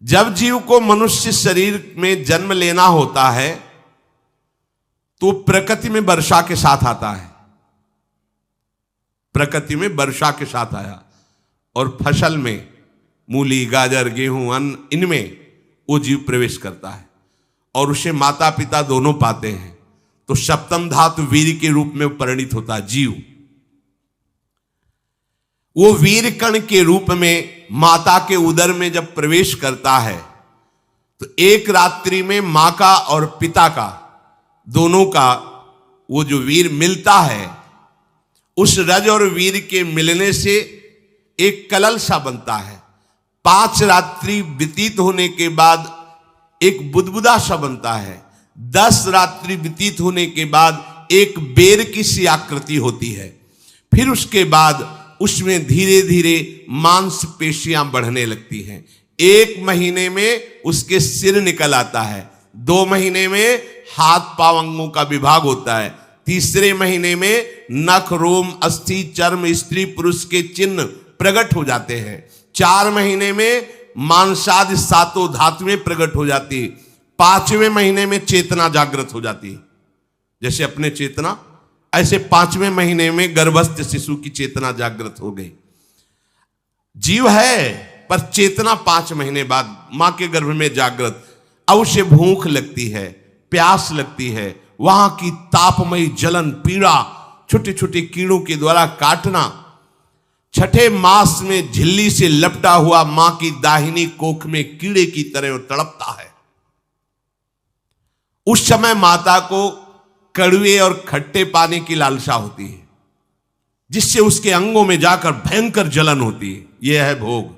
जब जीव को मनुष्य शरीर में जन्म लेना होता है तो प्रकृति में वर्षा के साथ आता है, प्रकृति में वर्षा के साथ आया, और फसल में मूली, गाजर, गेहूं, अन्न, इनमें वो जीव प्रवेश करता है और उसे माता पिता दोनों पाते हैं। तो सप्तम धातु वीर के रूप में परिणित होता है जीव। वो वीर कण के रूप में माता के उदर में जब प्रवेश करता है तो एक रात्रि में मां का और पिता का, दोनों का वो जो वीर मिलता है, उस रज और वीर के मिलने से एक कलल सा बनता है। 5 रात्रि व्यतीत होने के बाद एक बुदबुदा सा बनता है। 10 रात्रि व्यतीत होने के बाद एक बेर की सी आकृति होती है। फिर उसके बाद उसमें धीरे धीरे मांसपेशियां बढ़ने लगती हैं। 1 महीने में उसके सिर निकल आता है, 2 महीने में हाथ पांव अंगों का विभाग होता है, तीसरे महीने में नख, रोम, अस्थि, चर्म, स्त्री पुरुष के चिन्ह प्रकट हो जाते हैं, 4 महीने में मांसादि 7 धातुएं प्रकट हो जाती, 5वें महीने में चेतना जागृत हो जाती। जैसे अपने चेतना, ऐसे 5वें महीने में गर्भस्थ शिशु की चेतना जागृत हो गई। जीव है पर चेतना 5 महीने बाद मां के गर्भ में जागृत। अब उसे भूख लगती है, प्यास लगती है, वहां की तापमयी जलन, पीड़ा, छोटे छोटे कीड़ों के द्वारा काटना। 6ठे मास में झिल्ली से लपटा हुआ मां की दाहिनी कोख में कीड़े की तरह तड़पता है। उस समय माता को कड़वे और खट्टे पानी की लालसा होती है, जिससे उसके अंगों में जाकर भयंकर जलन होती है। यह है भोग।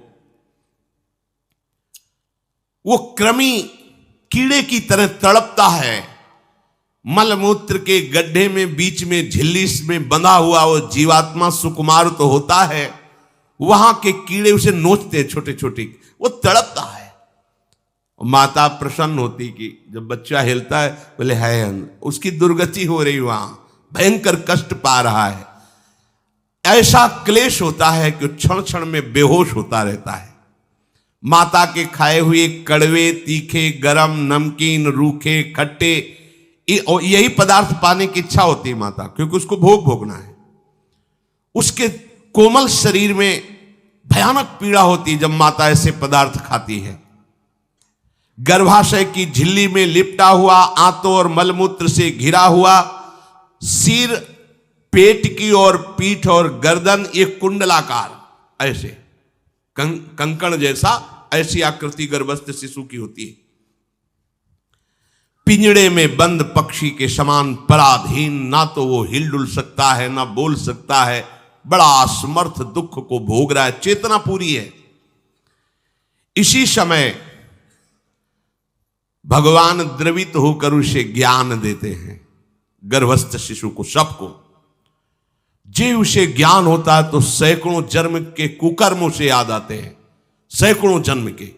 वो कृमि कीड़े की तरह तड़पता है। मलमूत्र के गड्ढे में बीच में झिल्ली में बंधा हुआ वो जीवात्मा सुकुमार तो होता है, वहां के कीड़े उसे नोचते छोटे छोटे, वो तड़पता है। माता प्रसन्न होती कि जब बच्चा हिलता है, बोले है उसकी दुर्गति हो रही, वहां भयंकर कष्ट पा रहा है। ऐसा क्लेश होता है कि क्षण क्षण में बेहोश होता रहता है। माता के खाए हुए कड़वे, तीखे, गरम, नमकीन, रूखे, खट्टे, यही पदार्थ पाने की इच्छा होती है माता, क्योंकि उसको भोग भोगना है। उसके कोमल शरीर में भयानक पीड़ा होती है जब माता ऐसे पदार्थ खाती है। गर्भाशय की झिल्ली में लिपटा हुआ, आंतों और मलमूत्र से घिरा हुआ सिर, पेट की और पीठ और गर्दन, एक कुंडलाकार ऐसे कंकण जैसा, ऐसी आकृति गर्भस्थ शिशु की होती है। पिंजड़े में बंद पक्षी के समान पराधीन, ना तो वो हिलडुल सकता है ना बोल सकता है, बड़ा असमर्थ दुख को भोग रहा है। चेतना पूरी है। इसी समय भगवान द्रवित होकर उसे ज्ञान देते हैं, गर्भस्थ शिशु को, सबको। जे उसे ज्ञान होता है तो सैकड़ों जन्म के कुकर्म उसे याद आते हैं, सैकड़ों जन्म के।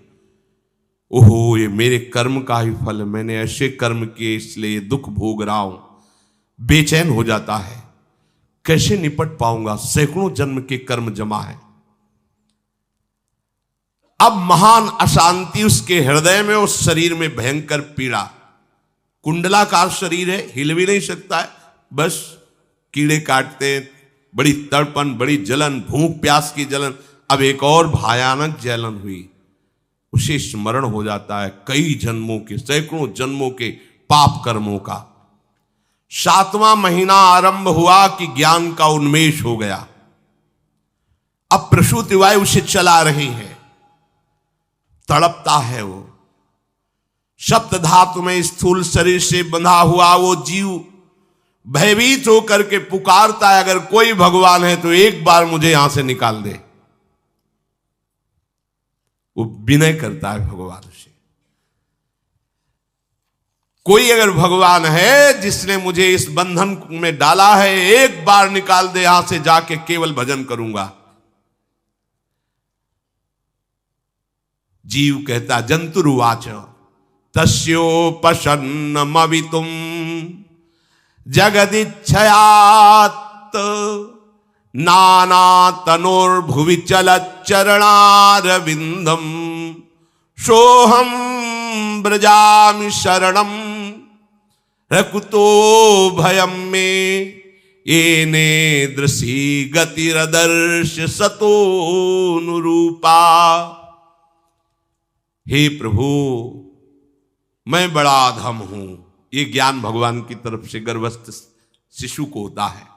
ओहो, ये मेरे कर्म का ही फल है, मैंने ऐसे कर्म किए इसलिए दुख भोग रहा हूं। बेचैन हो जाता है, कैसे निपट पाऊंगा, सैकड़ों जन्म के कर्म जमा है। अब महान अशांति उसके हृदय में, उस शरीर में भयंकर पीड़ा। कुंडलाकार शरीर है, हिल भी नहीं सकता है, बस कीड़े काटते, बड़ी तड़पन, बड़ी जलन, भूख प्यास की जलन। अब एक और भयानक जलन हुई, उसे स्मरण हो जाता है कई जन्मों के, सैकड़ों जन्मों के पाप कर्मों का। 7वां महीना आरंभ हुआ कि ज्ञान का उन्मेष हो गया। अब प्रसूति वायु उसे चला रही है, तड़पता है वो। सप्त धातु में स्थूल शरीर से बंधा हुआ वो जीव भयभीत होकर के पुकारता है, अगर कोई भगवान है तो एक बार मुझे यहां से निकाल दे। वो विनय करता है भगवान से, कोई अगर भगवान है जिसने मुझे इस बंधन में डाला है, एक बार निकाल दे, यहां से जाके केवल भजन करूंगा। जीव कहता, जंतुरुवाच तस्योपशन्नमवितुम जगदिच्छयात् नाना तनोर्भुवि चलच्चरणारविंदम सोहम ब्रजामि शरणम रकुतो भयम में येने दृशी गतिरदर्श सतोनुरूपा। हे प्रभु, मैं बड़ा अधम हूं। ये ज्ञान भगवान की तरफ से गर्भस्थ शिशु को होता है।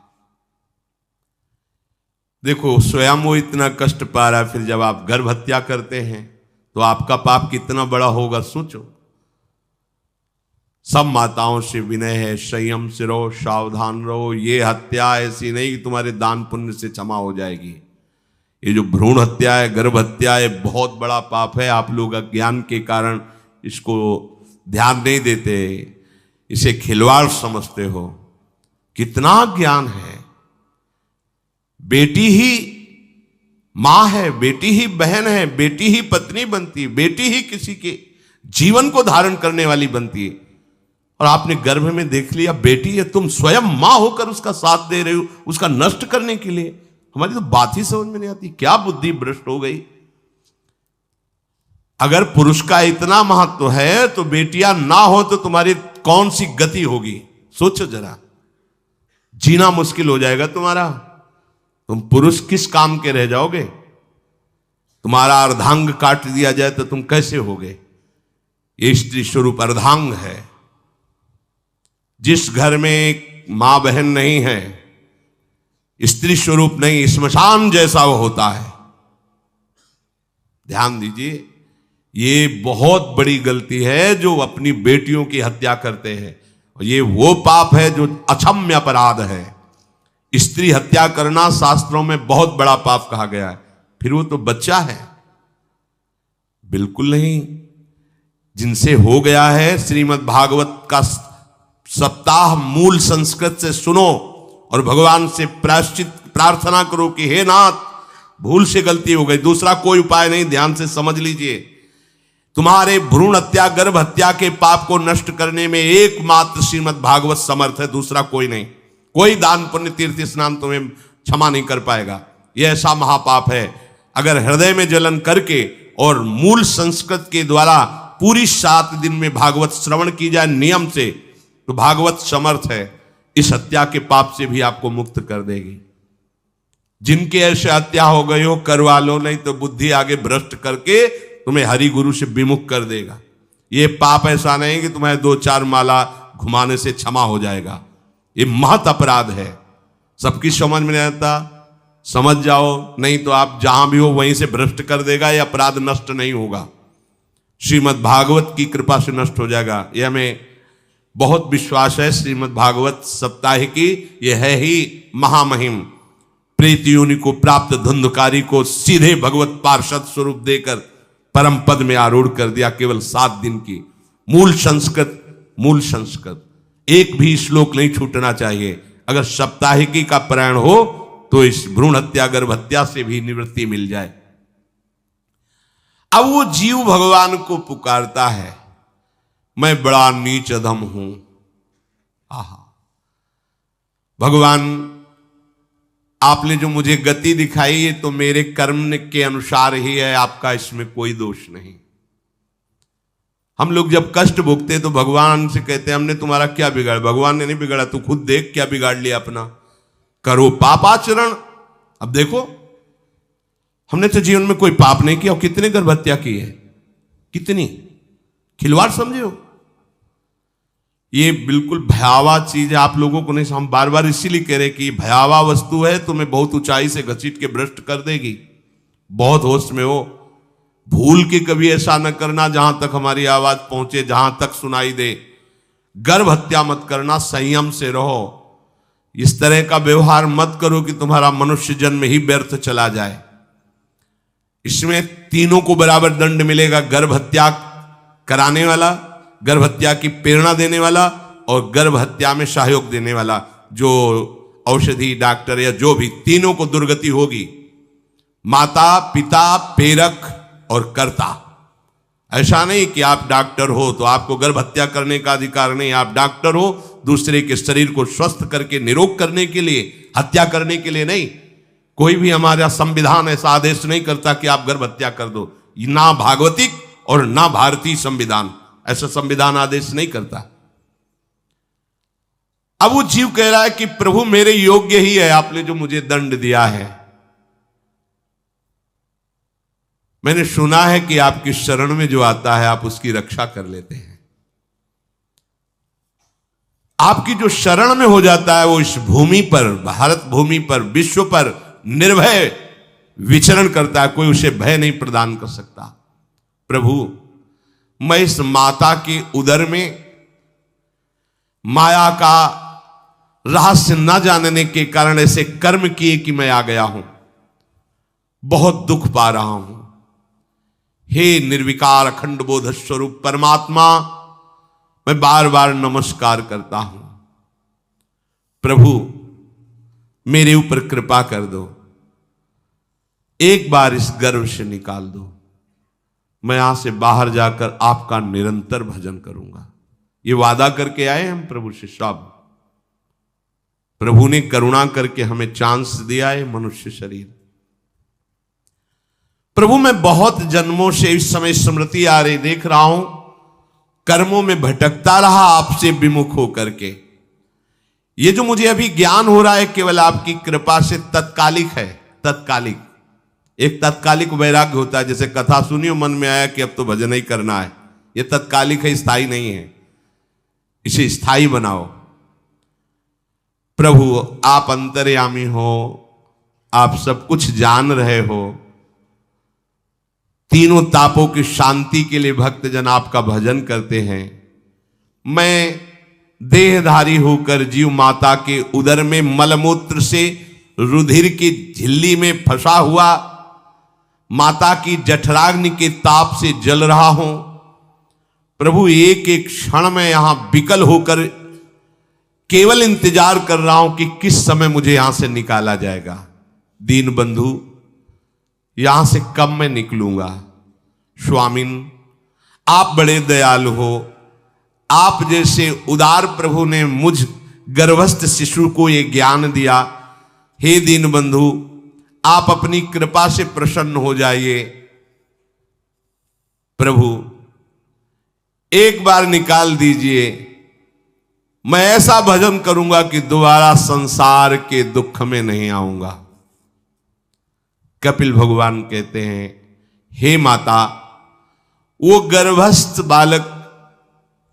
देखो, स्वयं वो इतना कष्ट पा रहा है, फिर जब आप गर्भ हत्या करते हैं तो आपका पाप कितना बड़ा होगा, सोचो। सब माताओं से विनय है, संयम से रहो, सावधान रहो। ये हत्या ऐसी नहीं कि तुम्हारे दान पुण्य से क्षमा हो जाएगी। ये जो भ्रूण हत्या है, गर्भ हत्या है, बहुत बड़ा पाप है। आप लोग अज्ञान के कारण इसको ध्यान नहीं देते, इसे खिलवाड़ समझते हो। कितना ज्ञान है। बेटी ही मां है, बेटी ही बहन है, बेटी ही पत्नी बनती है, बेटी ही किसी के जीवन को धारण करने वाली बनती है। और आपने गर्भ में देख लिया बेटी है, तुम स्वयं मां होकर उसका साथ दे रहे हो, उसका नष्ट करने के लिए। हमारी तो बात ही समझ में नहीं आती, क्या बुद्धि भ्रष्ट हो गई। अगर पुरुष का इतना महत्व है तो बेटियां ना हो तो तुम्हारी कौन सी गति होगी, सोचो जरा। जीना मुश्किल हो जाएगा तुम्हारा। तुम पुरुष किस काम के रह जाओगे। तुम्हारा अर्धांग काट दिया जाए तो तुम कैसे होगे। ये स्त्री स्वरूप अर्धांग है। जिस घर में मां बहन नहीं है, स्त्री स्वरूप नहीं, श्मशान जैसा वो होता है। ध्यान दीजिए, ये बहुत बड़ी गलती है जो अपनी बेटियों की हत्या करते हैं। और ये वो पाप है जो अक्षम्य अपराध है। स्त्री हत्या करना शास्त्रों में बहुत बड़ा पाप कहा गया है। फिर वो तो बच्चा है, बिल्कुल नहीं। जिनसे हो गया है, श्रीमद् भागवत का सप्ताह मूल संस्कृत से सुनो और भगवान से प्रायश्चित प्रार्थना करो कि हे नाथ, भूल से गलती हो गई, दूसरा कोई उपाय नहीं। ध्यान से समझ लीजिए, तुम्हारे भ्रूण हत्या गर्भ हत्या के पाप को नष्ट करने में एकमात्र श्रीमद् भागवत समर्थ है, दूसरा कोई नहीं। कोई दान पुण्य तीर्थ स्नान तुम्हें क्षमा नहीं कर पाएगा। यह ऐसा महापाप है। अगर हृदय में जलन करके और मूल संस्कृत के द्वारा पूरी 7 दिन में भागवत श्रवण की जाए नियम से, तो भागवत समर्थ है, इस हत्या के पाप से भी आपको मुक्त कर देगी। जिनके ऐसे हत्या हो गई हो करवा लो, नहीं तो बुद्धि आगे भ्रष्ट करके तुम्हें हरि गुरु से विमुख कर देगा। ये पाप ऐसा नहीं कि तुम्हें 2-4 माला घुमाने से क्षमा हो जाएगा। ये महत अपराध है। सबकी समझ में नहीं आता, समझ जाओ, नहीं तो आप जहां भी हो वहीं से भ्रष्ट कर देगा। ये अपराध नष्ट नहीं होगा, श्रीमद् भागवत की कृपा से नष्ट हो जाएगा। यह हमें बहुत विश्वास है। श्रीमद् भागवत सप्ताह की यह है ही महामहिम। प्रेत योनि को प्राप्त धुंधकारी को सीधे भगवत पार्षद स्वरूप देकर परम पद में आरूढ़ कर दिया। केवल 7 दिन की मूल संस्कृत एक भी श्लोक नहीं छूटना चाहिए। अगर सप्ताहिकी का पारायण हो तो इस भ्रूण हत्या गर्भ हत्या से भी निवृत्ति मिल जाए। अब वो जीव भगवान को पुकारता है, मैं बड़ा नीच अधम हूं। आहा, भगवान आपने जो मुझे गति दिखाई है तो मेरे कर्म के अनुसार ही है, आपका इसमें कोई दोष नहीं। हम लोग जब कष्ट भोगते तो भगवान से कहते हैं हमने तुम्हारा क्या बिगाड़ा। भगवान ने नहीं बिगाड़ा, तू खुद देख क्या बिगाड़ लिया अपना। करो पापाचरण। अब देखो, हमने तो जीवन में कोई पाप नहीं किया और कितने गर्भ हत्या की है, कितनी खिलवाड़ समझे हो। ये बिल्कुल भयावह चीज है, आप लोगों को नहीं। हम बार बार इसीलिए कह रहे कि भयावह वस्तु है, तुम्हें बहुत ऊंचाई से घसीट के भ्रष्ट कर देगी। बहुत होश में हो, भूल के कभी ऐसा न करना जहां तक हमारी आवाज पहुंचे, जहां तक सुनाई दे। गर्भ हत्या मत करना, संयम से रहो। इस तरह का व्यवहार मत करो कि तुम्हारा मनुष्य जन्म ही व्यर्थ चला जाए। इसमें तीनों को बराबर दंड मिलेगा, गर्भ हत्या कराने वाला, गर्भ हत्या की प्रेरणा देने वाला और गर्भ हत्या में सहयोग देने वाला। जो औषधि डॉक्टर या जो भी, तीनों को दुर्गति होगी। माता पिता प्रेरक और कर्ता। ऐसा नहीं कि आप डॉक्टर हो तो आपको गर्भ हत्या करने का अधिकार नहीं। आप डॉक्टर हो दूसरे के शरीर को स्वस्थ करके निरोग करने के लिए, हत्या करने के लिए नहीं। कोई भी हमारा संविधान ऐसा आदेश नहीं करता कि आप गर्भ हत्या कर दो, ना भागवतिक और ना भारतीय संविधान। ऐसा संविधान आदेश नहीं करता। अब वो जीव कह रहा है कि प्रभु मेरे योग्य ही है, आपने जो मुझे दंड दिया है। मैंने सुना है कि आपकी शरण में जो आता है आप उसकी रक्षा कर लेते हैं। आपकी जो शरण में हो जाता है वो इस भूमि पर, भारत भूमि पर, विश्व पर निर्भय विचरण करता है, कोई उसे भय नहीं प्रदान कर सकता। प्रभु मैं इस माता के उदर में माया का रहस्य न जानने के कारण ऐसे कर्म किए कि मैं आ गया हूं, बहुत दुख पा रहा हूं। हे निर्विकार अखंड बोध स्वरूप परमात्मा, मैं बार बार नमस्कार करता हूं। प्रभु मेरे ऊपर कृपा कर दो, एक बार इस गर्भ से निकाल दो, मैं यहां से बाहर जाकर आपका निरंतर भजन करूंगा। ये वादा करके आए हम प्रभु से सब। प्रभु ने करुणा करके हमें चांस दिया है मनुष्य शरीर। प्रभु मैं बहुत जन्मों से इस समय स्मृति आ रही, देख रहा हूं कर्मों में भटकता रहा आपसे विमुख होकर के। ये जो मुझे अभी ज्ञान हो रहा है केवल आपकी कृपा से तत्कालिक है, तत्कालिक। एक तत्कालिक वैराग्य होता है, जैसे कथा सुनियो मन में आया कि अब तो भजन ही करना है, ये तत्कालिक है, स्थायी नहीं है। इसे स्थायी बनाओ। प्रभु आप अंतर्यामी हो, आप सब कुछ जान रहे हो। तीनों तापों की शांति के लिए भक्तजन आपका भजन करते हैं। मैं देहधारी होकर जीव माता के उदर में मलमूत्र से रुधिर की झिल्ली में फंसा हुआ माता की जठराग्नि के ताप से जल रहा हूं। प्रभु एक एक क्षण में यहां विकल होकर केवल इंतजार कर रहा हूं कि किस समय मुझे यहां से निकाला जाएगा। दीन बंधु यहां से कब मैं निकलूंगा। स्वामिन आप बड़े दयालु हो, आप जैसे उदार प्रभु ने मुझ गर्भस्थ शिशु को ये ज्ञान दिया। हे दीन बंधु आप अपनी कृपा से प्रसन्न हो जाइए। प्रभु एक बार निकाल दीजिए, मैं ऐसा भजन करूंगा कि दोबारा संसार के दुख में नहीं आऊंगा। कपिल भगवान कहते हैं, हे माता, वो गर्भस्थ बालक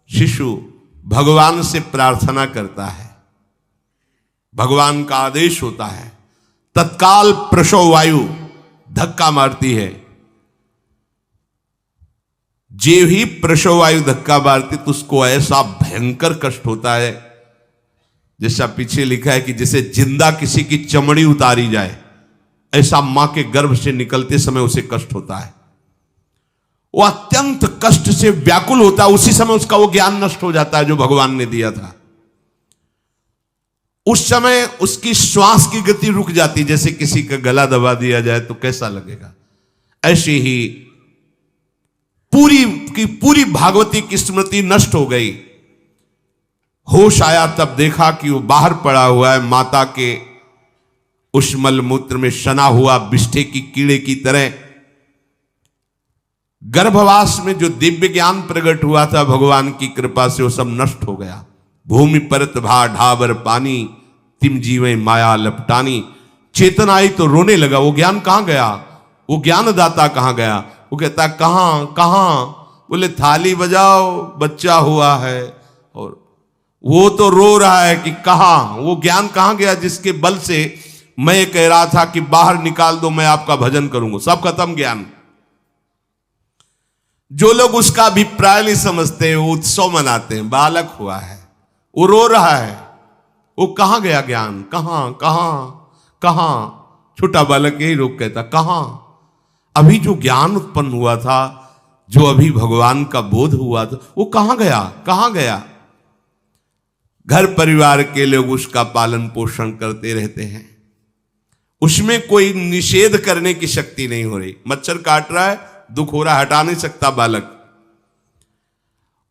शिशु भगवान से प्रार्थना करता है, भगवान का आदेश होता है, तत्काल प्रसव वायु धक्का मारती है। जे ही प्रसव वायु धक्का मारती तो उसको ऐसा भयंकर कष्ट होता है, जैसा पीछे लिखा है कि जैसे जिंदा किसी की चमड़ी उतारी जाए, ऐसा मां के गर्भ से निकलते समय उसे कष्ट होता है। वो अत्यंत कष्ट से व्याकुल होता है। उसी समय उसका वो ज्ञान नष्ट हो जाता है जो भगवान ने दिया था। उस समय उसकी श्वास की गति रुक जाती, जैसे किसी का गला दबा दिया जाए तो कैसा लगेगा। ऐसे ही पूरी की पूरी भागवती की स्मृति नष्ट हो गई। होश आया तब देखा कि वो बाहर पड़ा हुआ है, माता के उस मलमूत्र में सना हुआ बिष्ठे की कीड़े की तरह। गर्भवास में जो दिव्य ज्ञान प्रकट हुआ था भगवान की कृपा से, वो सब नष्ट हो गया। भूमि परत भा ढाबर पानी, तिम जीवे माया लपटानी। चेतन आई तो रोने लगा। वो ज्ञान कहां गया, वो ज्ञानदाता कहां गया। वो कहता कहां कहां, बोले थाली बजाओ बच्चा हुआ है। और वो तो रो रहा है कि कहां, वो ज्ञान कहां गया जिसके बल से मैं कह रहा था कि बाहर निकाल दो, मैं आपका भजन करूंगा। सब खत्म ज्ञान। जो लोग उसका अभिप्राय नहीं समझते वो उत्सव मनाते हैं, बालक हुआ है, वो रो रहा है, वो कहां गया ज्ञान, कहां कहां कहां। छोटा बालक यही रोक कहता कहां। अभी जो ज्ञान उत्पन्न हुआ था, जो अभी भगवान का बोध हुआ था, वो कहां गया कहां गया। घर परिवार के लोग उसका पालन पोषण करते रहते हैं, उसमें कोई निषेध करने की शक्ति नहीं हो रही। मच्छर काट रहा है, दुख हो रहा है, हटा नहीं सकता बालक।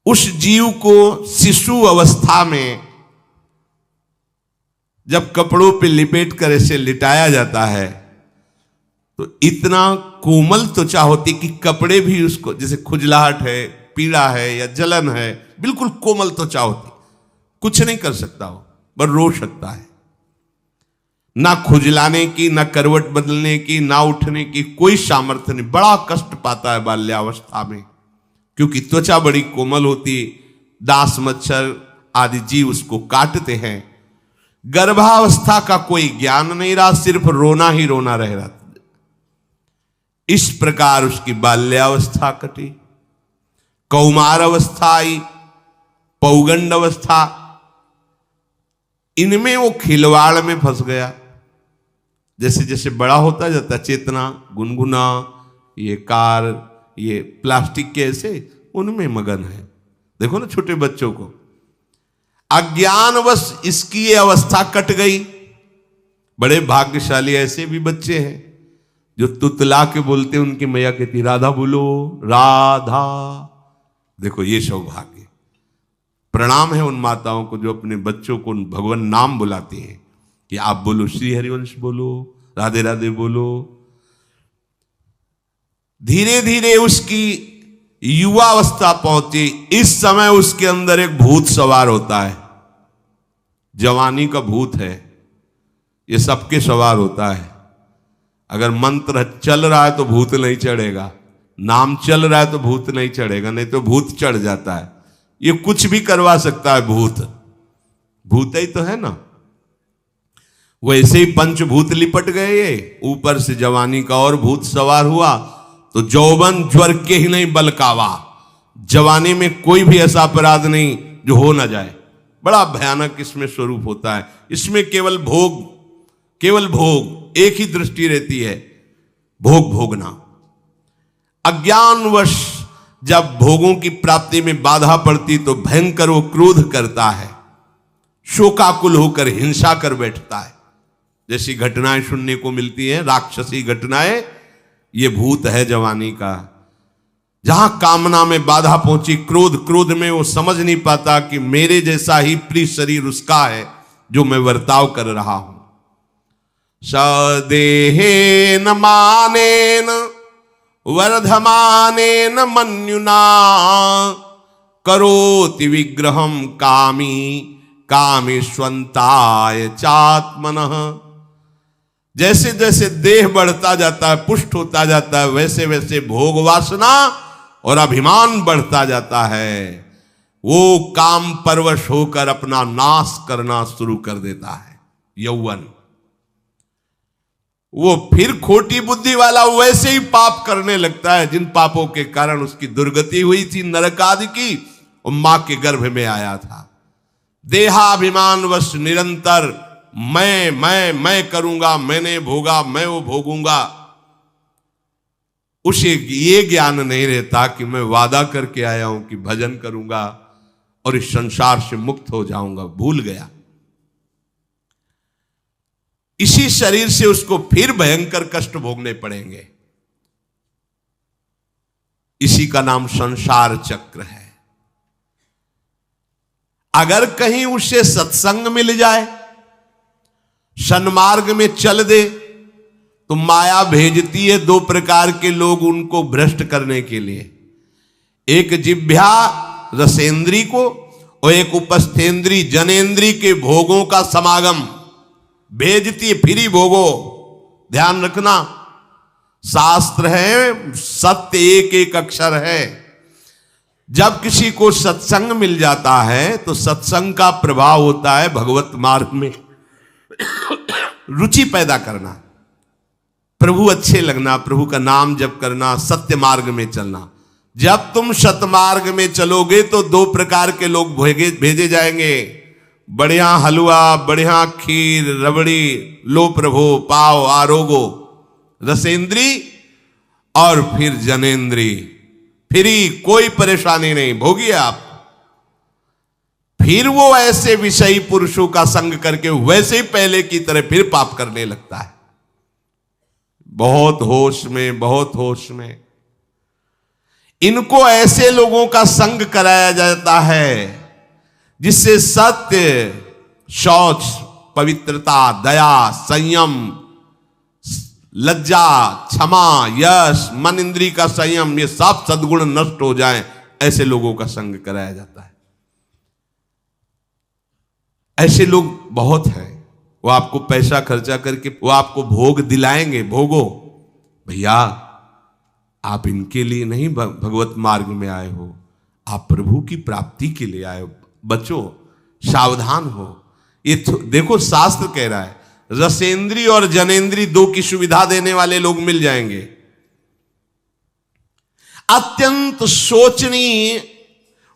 उस जीव को शिशु अवस्था में जब कपड़ों पे लिपेट कर ऐसे लिटाया जाता है तो इतना कोमल त्वचा होती कि कपड़े भी उसको, जैसे खुजलाहट है, पीड़ा है या जलन है, बिल्कुल कोमल त्वचा होती, कुछ नहीं कर सकता हो, बस रो सकता है। ना खुजलाने की, ना करवट बदलने की, ना उठने की कोई सामर्थ्य नहीं। बड़ा कष्ट पाता है बाल्यावस्था में, क्योंकि त्वचा बड़ी कोमल होती, दास मच्छर आदि जीव उसको काटते हैं। गर्भावस्था का कोई ज्ञान नहीं रहा, सिर्फ रोना ही रोना रह रहा। इस प्रकार उसकी बाल्यावस्था कटी, कौमार अवस्था आई, पौगंड अवस्था, इनमें वो खिलवाड़ में फंस गया। जैसे जैसे बड़ा होता जाता, चेतना, गुनगुना, ये कार, ये प्लास्टिक के ऐसे, उनमें मगन है। देखो ना छोटे बच्चों को, अज्ञानवश इसकी ये अवस्था कट गई। बड़े भाग्यशाली ऐसे भी बच्चे हैं जो तुतला के बोलते, उनकी मैया कहती राधा बोलो, राधा। देखो ये सौभाग्य, प्रणाम है उन माताओं को जो अपने बच्चों को भगवान नाम बुलाती हैं कि आप बोलो, श्री हरिवंश बोलो, राधे राधे बोलो। धीरे धीरे उसकी युवावस्था पहुंची। इस समय उसके अंदर एक भूत सवार होता है, जवानी का भूत है, ये सबके सवार होता है। अगर मंत्र चल रहा है तो भूत नहीं चढ़ेगा, नाम चल रहा है तो भूत नहीं चढ़ेगा, नहीं तो भूत चढ़ जाता है। ये कुछ भी करवा सकता है भूत, भूत ही तो है ना। वैसे ही पंचभूत लिपट गए, ये ऊपर से जवानी का और भूत सवार हुआ, तो जौवन ज्वर के ही नहीं बलकावा। जवानी में कोई भी ऐसा अपराध नहीं जो हो ना जाए। बड़ा भयानक इसमें स्वरूप होता है। इसमें केवल भोग, केवल भोग, एक ही दृष्टि रहती है, भोग भोगना। अज्ञानवश जब भोगों की प्राप्ति में बाधा पड़ती तो भयंकर वो क्रोध करता है, शोकाकुल होकर हिंसा कर बैठता है। जैसी घटनाएं सुनने को मिलती हैं, राक्षसी घटनाएं, ये भूत है जवानी का। जहां कामना में बाधा पहुंची, क्रोध, क्रोध में वो समझ नहीं पाता कि मेरे जैसा ही प्रिय शरीर उसका है जो मैं वर्ताव कर रहा हूं। सदेहेन मानेन वर्धमानेन मन्युना करोति विग्रहम कामी कामेष्वंताय चात्मनः। जैसे जैसे देह बढ़ता जाता है, पुष्ट होता जाता है, वैसे वैसे भोग वासना और अभिमान बढ़ता जाता है। वो काम परवश होकर अपना नाश करना शुरू कर देता है। यौवन, वो फिर खोटी बुद्धि वाला वैसे ही पाप करने लगता है जिन पापों के कारण उसकी दुर्गति हुई थी, नरक आदि की, और मां के गर्भ में आया था। देहाभिमान वश निरंतर मैं करूंगा, मैंने भोगा, मैं वो भोगूंगा। उसे ये ज्ञान नहीं रहता कि मैं वादा करके आया हूं कि भजन करूंगा और इस संसार से मुक्त हो जाऊंगा, भूल गया। इसी शरीर से उसको फिर भयंकर कष्ट भोगने पड़ेंगे। इसी का नाम संसार चक्र है। अगर कहीं उसे सत्संग मिल जाए, सन्मार्ग में चल दे, तो माया भेजती है दो प्रकार के लोग उनको भ्रष्ट करने के लिए। एक जिह्वा रसेंद्री को और एक उपस्थेंद्री जनेंद्री के भोगों का समागम भेजती है। फिर ही भोगो, ध्यान रखना, शास्त्र है, सत्य एक एक अक्षर है। जब किसी को सत्संग मिल जाता है तो सत्संग का प्रभाव होता है भगवत मार्ग में रुचि पैदा करना, प्रभु अच्छे लगना, प्रभु का नाम जप करना, सत्य मार्ग में चलना। जब तुम सतमार्ग में चलोगे तो दो प्रकार के लोग भेजे जाएंगे। बढ़िया हलवा, बढ़िया खीर, रबड़ी, लो प्रभु, पाओ, आरोगो, रसेंद्री और फिर जनेंद्री। फ्री, कोई परेशानी नहीं, भोगिए आप। फिर वो ऐसे विषयी पुरुषों का संग करके वैसे ही पहले की तरह फिर पाप करने लगता है। बहुत होश में, बहुत होश में। इनको ऐसे लोगों का संग कराया जाता है जिससे सत्य, शौच, पवित्रता, दया, संयम, लज्जा, क्षमा, यश, मन इंद्री का संयम, ये सब सद्गुण नष्ट हो जाएं, ऐसे लोगों का संग कराया जाता है। ऐसे लोग बहुत हैं, वो आपको पैसा खर्चा करके वो आपको भोग दिलाएंगे, भोगो भैया, आप इनके लिए नहीं भगवत मार्ग में आए हो, आप प्रभु की प्राप्ति के लिए आए हो। बचो, सावधान हो। ये देखो शास्त्र कह रहा है, रसेंद्री और जनेंद्री दो की सुविधा देने वाले लोग मिल जाएंगे। अत्यंत सोचनीय,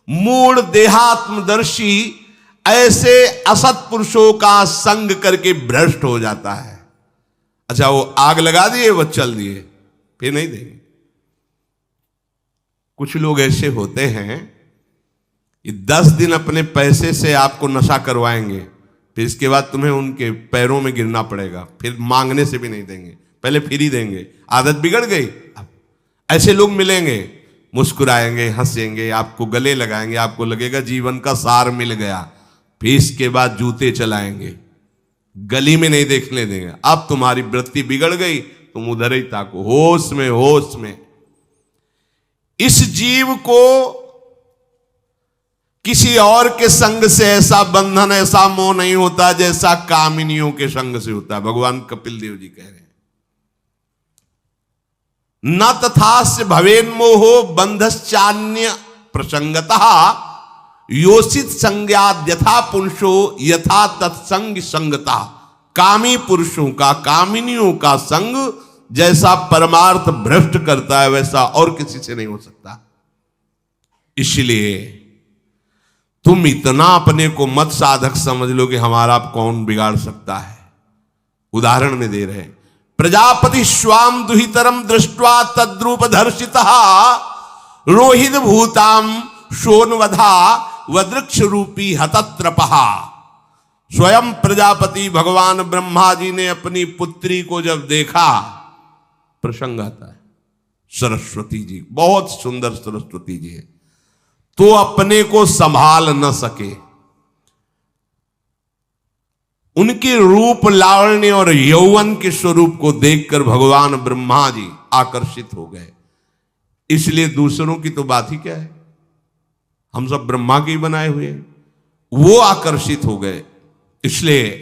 मूढ़, देहात्मदर्शी ऐसे असत पुरुषों का संग करके भ्रष्ट हो जाता है। अच्छा, वो आग लगा दिए, वो चल दिए, फिर नहीं देंगे। कुछ लोग ऐसे होते हैं, ये 10 दिन अपने पैसे से आपको नशा करवाएंगे, फिर इसके बाद तुम्हें उनके पैरों में गिरना पड़ेगा, फिर मांगने से भी नहीं देंगे, पहले फ्री देंगे। आदत बिगड़ गई। अब ऐसे लोग मिलेंगे, मुस्कुराएंगे, हंसेंगे, आपको गले लगाएंगे, आपको लगेगा जीवन का सार मिल गया, फिर इसके बाद जूते चलाएंगे, गली में नहीं देखने देंगे। अब तुम्हारी वृत्ति बिगड़ गई, तुम उधर ही ताको, होश में, होश में। इस जीव को किसी और के संग से ऐसा बंधन, ऐसा मोह नहीं होता जैसा कामिनियों के संग से होता है। भगवान कपिल देव जी कह रहे हैं, न तथास्य भवेन्मोहो बंधश्चान्य प्रसंगतः योषित संज्ञाद यथा पुरुषो यथा तत्संग संगता। कामी पुरुषों का, कामिनियों का संग जैसा परमार्थ भ्रष्ट करता है, वैसा और किसी से नहीं हो सकता। इसलिए तुम इतना अपने को मत साधक समझ लो कि हमारा कौन बिगाड़ सकता है। उदाहरण में दे रहे हैं, प्रजापति स्वाम दुहितरम दृष्ट्वा तद्रूप धर्षितः रोहित भूताम शोनवधा वदृक्ष रूपी हतत्रपहा। स्वयं प्रजापति भगवान ब्रह्मा जी ने अपनी पुत्री को जब देखा, प्रसंग आता है, सरस्वती जी, बहुत सुंदर सरस्वती जी है, तो अपने को संभाल न सके। उनके रूप, लावण्य और यौवन के स्वरूप को देखकर भगवान ब्रह्मा जी आकर्षित हो गए। इसलिए दूसरों की तो बात ही क्या है, हम सब ब्रह्मा के ही बनाए हुए हैं, वो आकर्षित हो गए। इसलिए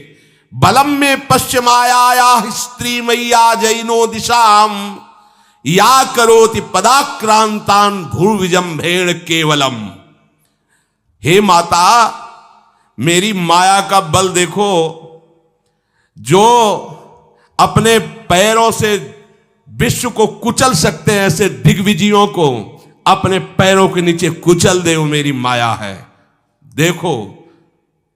बलम में पश्चिमाया स्त्री मैया जैनो दिशाम या करोति पदाक्रांतान भूर्विजंभेण केवलम। हे माता, मेरी माया का बल देखो, जो अपने पैरों से विश्व को कुचल सकते हैं, ऐसे दिग्विजयों को अपने पैरों के नीचे कुचल दे, वो मेरी माया है। देखो,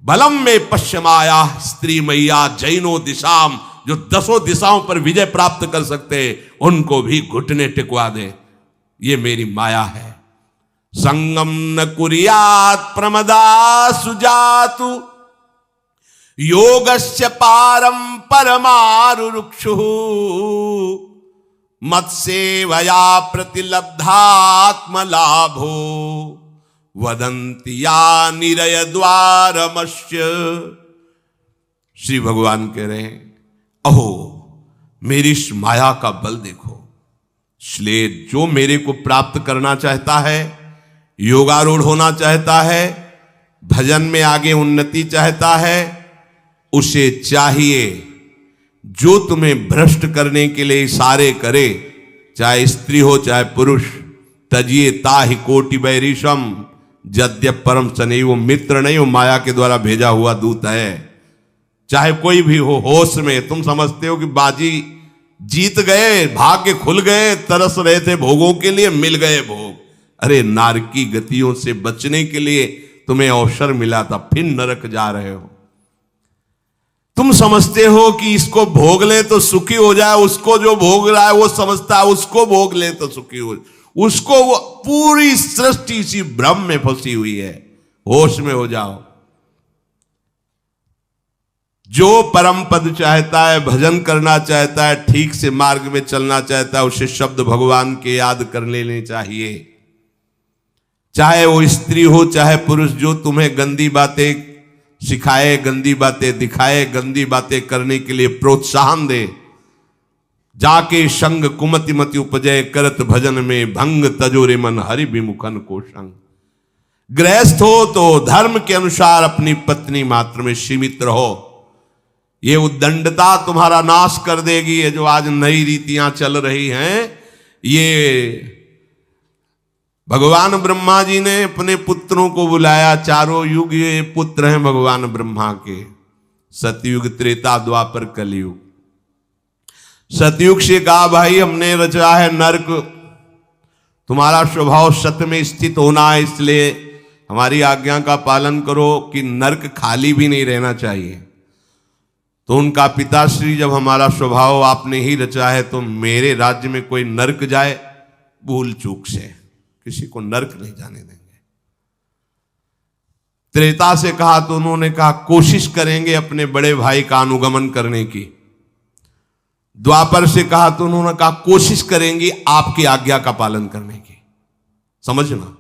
बलम में पश्चिमाया स्त्री मैया जैनो दिशाम, जो 10 दिशाओं पर विजय प्राप्त कर सकते, उनको भी घुटने टिकवा दे, ये मेरी माया है। संगम न कुर्यात् प्रमदा सुजातु योगस्य पारम परमारुरुक्षु मत्सेवया प्रतिलब्धात्म लाभो वदंति या निरय द्वारमस्य। श्री भगवान कह रहे हैं, अहो मेरी इस माया का बल देखो। इसलिए जो मेरे को प्राप्त करना चाहता है, योगारूढ़ होना चाहता है, भजन में आगे उन्नति चाहता है, उसे चाहिए जो तुम्हें भ्रष्ट करने के लिए इशारे करे, चाहे स्त्री हो चाहे पुरुष, तजिए ताहि कोटि बैरिशम यद्यप परम सनैव। मित्र नहीं, वो माया के द्वारा भेजा हुआ दूत है। चाहे कोई भी हो, होश में तुम समझते हो कि बाजी जीत गए, भाग्य खुल गए, तरस रहे थे भोगों के लिए, मिल गए भोग। अरे नारकी गतियों से बचने के लिए तुम्हें अवसर मिला था, फिर नरक जा रहे हो। तुम समझते हो कि इसको भोग ले तो सुखी हो जाए, उसको जो भोग रहा है वो समझता है उसको भोग ले तो सुखी हो, उसको वो पूरी सृष्टि इसी भ्रम में फंसी हुई है। होश में हो जाओ। जो परम पद चाहता है, भजन करना चाहता है, ठीक से मार्ग में चलना चाहता है, उसे शब्द भगवान के याद कर लेने चाहिए। चाहे वो स्त्री हो चाहे पुरुष, जो तुम्हें गंदी बातें सिखाए, गंदी बातें दिखाए, गंदी बातें करने के लिए प्रोत्साहन दे, जाके संग कुमति मति उपजय करत भजन में भंग तजोरे मन हरि विमुखन को संग। गृहस्थ हो तो धर्म के अनुसार अपनी पत्नी मात्र में सीमित रहो। ये उद्दंडता तुम्हारा नाश कर देगी। ये जो आज नई रीतियां चल रही हैं, ये भगवान ब्रह्मा जी ने अपने पुत्रों को बुलाया। चारों युग ये पुत्र हैं भगवान ब्रह्मा के, सतयुग, त्रेता, द्वापर, कलयुग। सतयुग से कहा भाई हमने रचा है नरक, तुम्हारा स्वभाव सत्य में स्थित होना है, इसलिए हमारी आज्ञा का पालन करो कि नरक खाली भी नहीं रहना चाहिए। तो उनका पिताश्री, जब हमारा स्वभाव आपने ही रचा है तो मेरे राज्य में कोई नरक जाए, भूल चूक से किसी को नरक नहीं जाने देंगे। त्रेता से कहा तो उन्होंने कहा कोशिश करेंगे अपने बड़े भाई का अनुगमन करने की। द्वापर से कहा तो उन्होंने कहा कोशिश करेंगे आपकी आज्ञा का पालन करने की। समझना।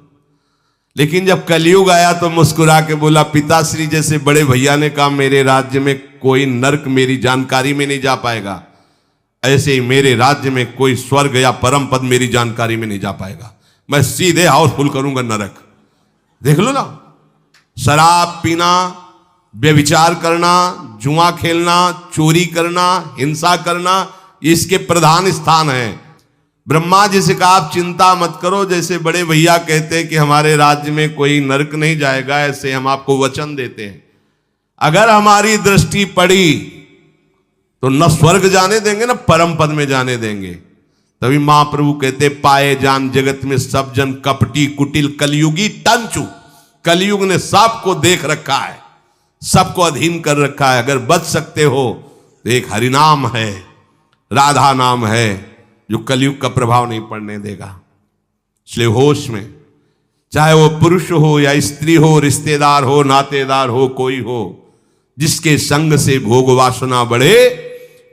लेकिन जब कलयुग आया तो मुस्कुरा के बोला, पिताश्री जैसे बड़े भैया ने कहा मेरे राज्य में कोई नरक मेरी जानकारी में नहीं जा पाएगा, ऐसे ही मेरे राज्य में कोई स्वर्ग या परम पद मेरी जानकारी में नहीं जा पाएगा। मैं सीधे हाउसफुल करूंगा नरक। देख लो ना, शराब पीना, व्यभिचार करना, जुआ खेलना, चोरी करना, हिंसा करना, इसके प्रधान स्थान है। ब्रह्मा जी से कहा आप चिंता मत करो, जैसे बड़े भैया कहते हैं कि हमारे राज्य में कोई नरक नहीं जाएगा, ऐसे हम आपको वचन देते हैं। अगर हमारी दृष्टि पड़ी तो न स्वर्ग जाने देंगे न परम पद में जाने देंगे। तभी महाप्रभु कहते पाए जान जगत में सब जन कपटी कुटिल कलयुगी टंचू। कलयुग ने सबको देख रखा है, सबको अधीन कर रखा है। अगर बच सकते हो तो एक हरिनाम है, राधा नाम है, जो कलयुग का प्रभाव नहीं पड़ने देगा। इसलिए होश में, चाहे वो पुरुष हो या स्त्री हो, रिश्तेदार हो, नातेदार हो, कोई हो, जिसके संग से भोग वासना बढ़े,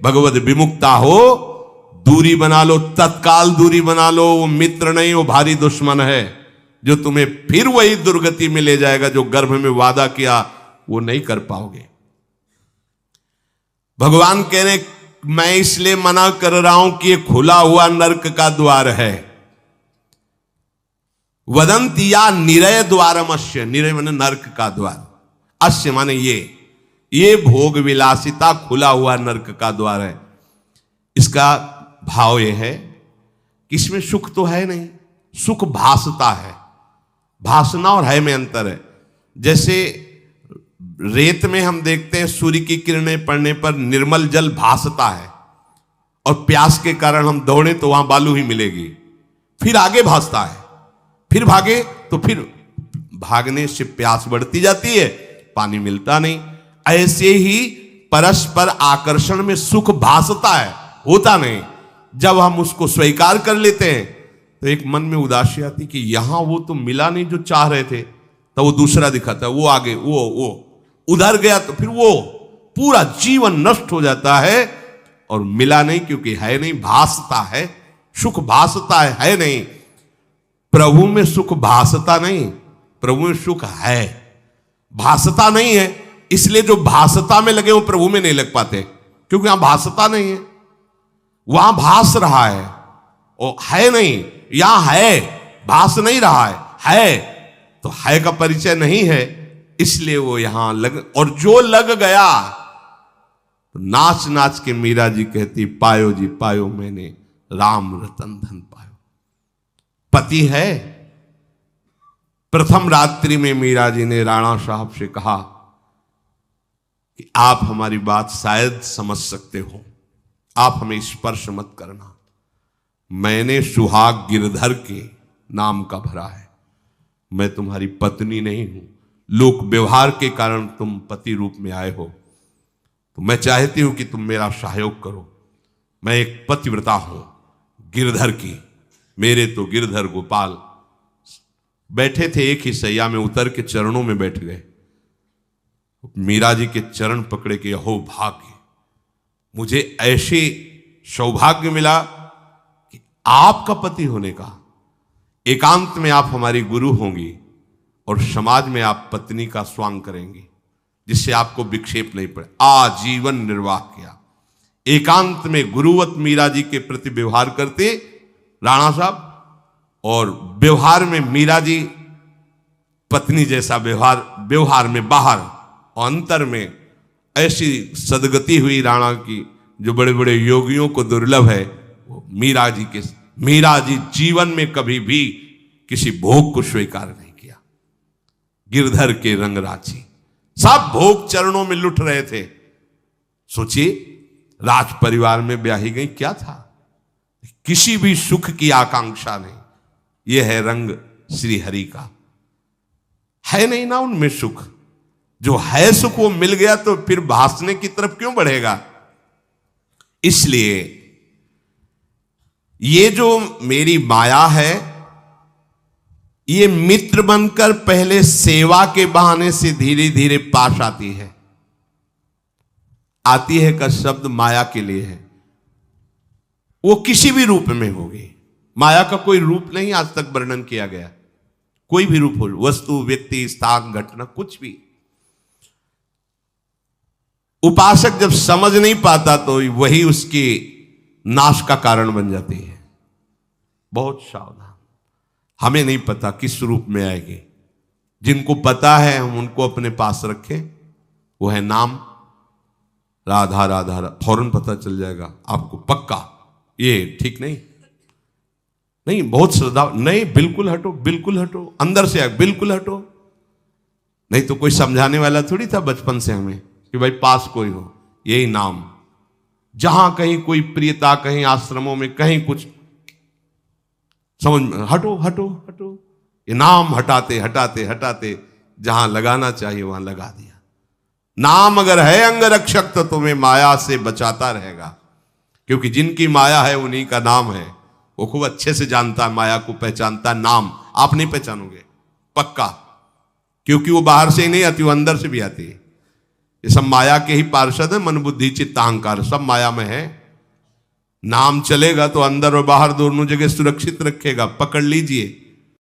भगवत विमुक्ता हो, दूरी बना लो, तत्काल दूरी बना लो। वो मित्र नहीं, वो भारी दुश्मन है, जो तुम्हें फिर वही दुर्गति में ले जाएगा जो गर्भ में वादा किया वो नहीं कर पाओगे। भगवान कह रहे मैं इसलिए मना कर रहा हूं कि ये खुला हुआ नरक का द्वार है। वदंती या निरय द्वारमस्य, निरय माने नरक का द्वार, अस्य माने ये भोग विलासिता खुला हुआ नरक का द्वार है। इसका भाव यह है कि इसमें सुख तो है नहीं, सुख भासता है। भासना और है में अंतर है। जैसे रेत में हम देखते हैं सूर्य की किरणें पड़ने पर निर्मल जल भासता है, और प्यास के कारण हम दौड़े तो वहां बालू ही मिलेगी, फिर आगे भासता है, फिर भागे तो फिर भागने से प्यास बढ़ती जाती है, पानी मिलता नहीं। ऐसे ही परस्पर आकर्षण में सुख भासता है, होता नहीं। जब हम उसको स्वीकार कर लेते हैं तो एक मन में उदासी आती कि यहां वो तो मिला नहीं जो चाह रहे थे, तो वो दूसरा दिखाता है, वो आगे, वो उधर गया तो फिर वो पूरा जीवन नष्ट हो जाता है। और मिला नहीं क्योंकि है नहीं, भासता है, सुख भासता है नहीं। प्रभु में सुख भासता नहीं, प्रभु में सुख है, भासता नहीं है। इसलिए जो भासता में लगे वो प्रभु में नहीं लग पाते, क्योंकि यहां भासता नहीं है, वहां भास रहा है, और है नहीं। यहां है, भास नहीं रहा है तो है का परिचय नहीं है, इसलिए वो यहां लग। और जो लग गया तो नाच नाच के मीरा जी कहती पायो जी पायो मैंने राम रतन धन पायो। पति है। प्रथम रात्रि में मीरा जी ने राणा साहब से कहा कि आप हमारी बात शायद समझ सकते हो, आप हमें स्पर्श मत करना। मैंने सुहाग गिरधर के नाम का भरा है, मैं तुम्हारी पत्नी नहीं हूं। लोक व्यवहार के कारण तुम पति रूप में आए हो, तो मैं चाहती हूं कि तुम मेरा सहयोग करो। मैं एक पतिव्रता हूं गिरधर की। मेरे तो गिरधर गोपाल बैठे थे एक ही सैया में, उतर के चरणों में बैठ गए। मीरा जी के चरण पकड़े के अहो भाग्य, मुझे ऐसे सौभाग्य मिला कि आपका पति होने का। एकांत में आप हमारी गुरु होंगी और समाज में आप पत्नी का स्वांग करेंगी, जिससे आपको विक्षेप नहीं पड़े। आजीवन निर्वाह किया, एकांत में गुरुवत मीरा जी के प्रति व्यवहार करते राणा साहब, और व्यवहार में मीरा जी पत्नी जैसा व्यवहार में बाहर, और अंतर में ऐसी सदगति हुई राणा की जो बड़े बड़े योगियों को दुर्लभ है। वो मीरा जी जीवन में कभी भी किसी भोग को स्वीकार नहीं किया। गिरधर के रंग राची, सब भोग चरणों में लुट रहे थे। सोचिए, राज परिवार में ब्याही गई, क्या था, किसी भी सुख की आकांक्षा नहीं। यह है रंग श्री हरि का। है नहीं ना उनमें सुख, जो है सुख वो मिल गया तो फिर भासने की तरफ क्यों बढ़ेगा। इसलिए ये जो मेरी माया है, ये मित्र बनकर पहले सेवा के बहाने से धीरे धीरे पास आती है। आती है का शब्द माया के लिए है, वो किसी भी रूप में होगी। माया का कोई रूप नहीं आज तक वर्णन किया गया, कोई भी रूप हो, वस्तु, व्यक्ति, स्थान, घटना, कुछ भी। उपासक जब समझ नहीं पाता तो वही उसके नाश का कारण बन जाती है। बहुत सावधान, हमें नहीं पता किस रूप में आएगी। जिनको पता है हम उनको अपने पास रखें। वो है नाम, राधा राधा, फौरन पता चल जाएगा आपको पक्का। ये ठीक नहीं, नहीं बहुत श्रद्धा, नहीं बिल्कुल हटो, बिल्कुल हटो, अंदर से बिल्कुल हटो। नहीं तो कोई समझाने वाला थोड़ी था बचपन से हमें कि भाई पास कोई हो, यही नाम। जहां कहीं कोई प्रियता, कहीं आश्रमों में कहीं कुछ समझ में, हटो हटो हटो, ये नाम हटाते हटाते हटाते जहां लगाना चाहिए वहां लगा दिया। नाम अगर है अंगरक्षक तो तुम्हें माया से बचाता रहेगा, क्योंकि जिनकी माया है उन्हीं का नाम है। वो खूब अच्छे से जानता है, माया को पहचानता है। नाम आप नहीं पहचानोगे पक्का, क्योंकि वो बाहर से ही नहीं आती, वो अंदर से भी आती है। ये सब माया के ही पार्षद है, मन बुद्धि चित्त अहंकार सब माया में है। नाम चलेगा तो अंदर और बाहर दोनों जगह सुरक्षित रखेगा, पकड़ लीजिए।